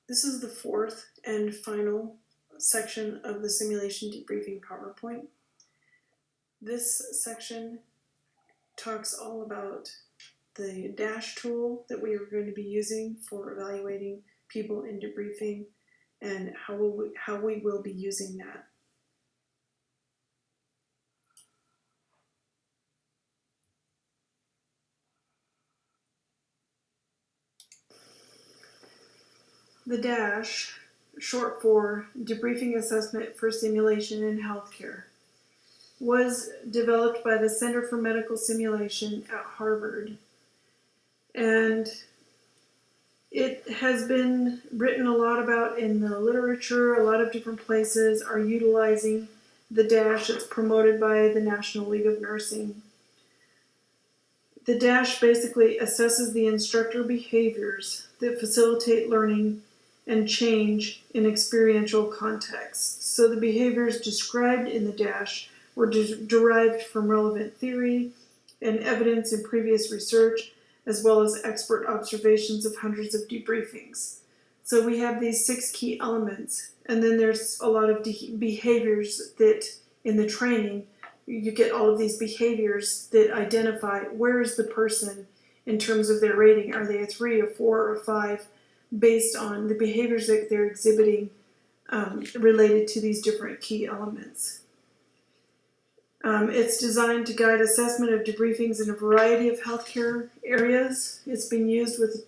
This is the fourth and final section of the simulation debriefing PowerPoint. This section talks all about the dash tool that we are going to be using for evaluating people in debriefing and how we will be using that. The dash, short for Debriefing Assessment for Simulation in Healthcare, was developed by the Center for Medical Simulation at Harvard. And it has been written a lot about in the literature. A lot of different places are utilizing the dash. It's promoted by the National League of Nursing. The dash basically assesses the instructor behaviors that facilitate learning and change in experiential contexts. So the behaviors described in the dash were derived from relevant theory and evidence in previous research, as well as expert observations of hundreds of debriefings. So we have these 6 key elements, and then there's a lot of behaviors that in the training, you get all of these behaviors that identify where is the person in terms of their rating. Are they a 3, a 4, or a 5? Based on the behaviors that they're exhibiting related to these different key elements. It's designed to guide assessment of debriefings in a variety of healthcare areas. It's been used with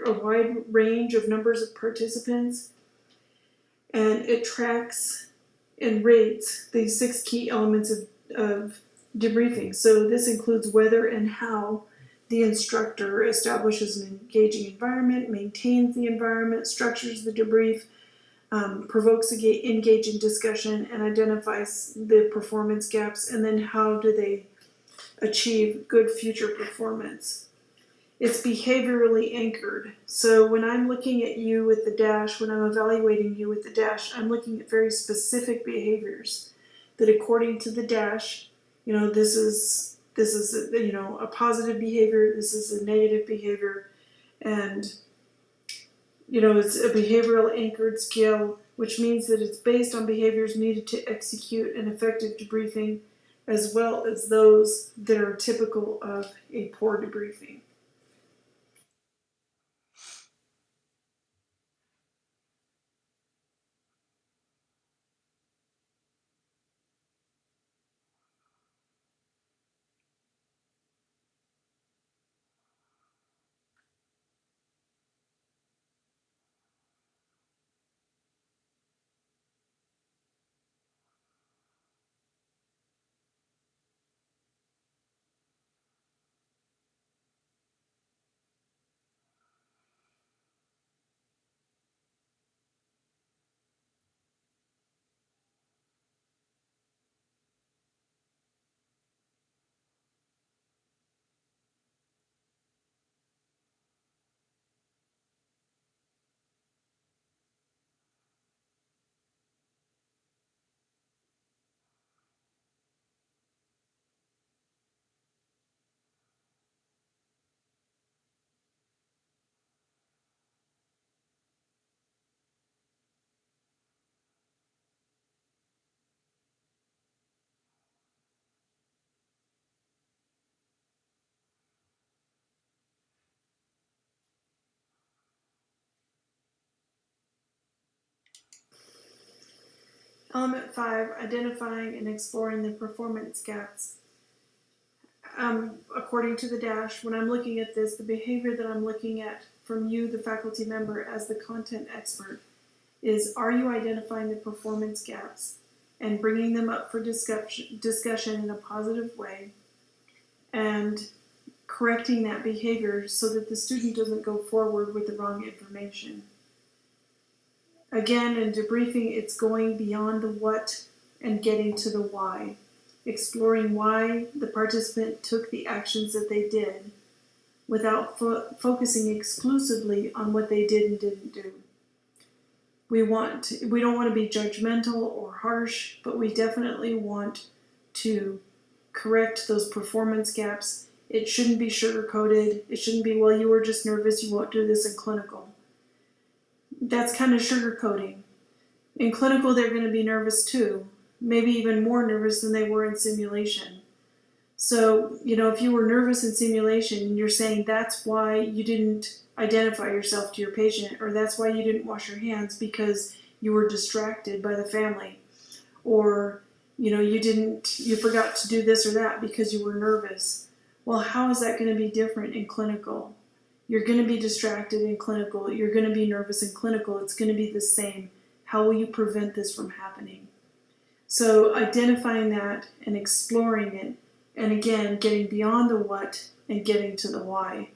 a wide range of numbers of participants, and it tracks and rates these 6 key elements of debriefing. So this includes whether and how the instructor establishes an engaging environment, maintains the environment, structures the debrief, provokes engaging discussion, and identifies the performance gaps, and then how do they achieve good future performance. It's behaviorally anchored. So when I'm looking at you with the dash, when I'm evaluating you with the dash, I'm looking at very specific behaviors that according to the dash, this is a positive behavior, this is a negative behavior, and it's a behavioral anchored scale, which means that it's based on behaviors needed to execute an effective debriefing, as well as those that are typical of a poor debriefing. Element 5, identifying and exploring the performance gaps. According to the dash, when I'm looking at this, the behavior that I'm looking at from you, the faculty member, as the content expert, is are you identifying the performance gaps and bringing them up for discussion in a positive way, and correcting that behavior so that the student doesn't go forward with the wrong information. Again, in debriefing, it's going beyond the what and getting to the why, exploring why the participant took the actions that they did without focusing exclusively on what they did and didn't do. We don't want to be judgmental or harsh, but we definitely want to correct those performance gaps. It shouldn't be sugar-coated. It shouldn't be, well, you were just nervous, you won't do this in clinical. That's kind of sugarcoating. In clinical, they're going to be nervous too, maybe even more nervous than they were in simulation. So, if you were nervous in simulation and you're saying that's why you didn't identify yourself to your patient, or that's why you didn't wash your hands because you were distracted by the family, or you forgot to do this or that because you were nervous. Well, how is that going to be different in clinical? You're going to be distracted in clinical. You're going to be nervous in clinical. It's going to be the same. How will you prevent this from happening? So identifying that and exploring it, and again, getting beyond the what and getting to the why.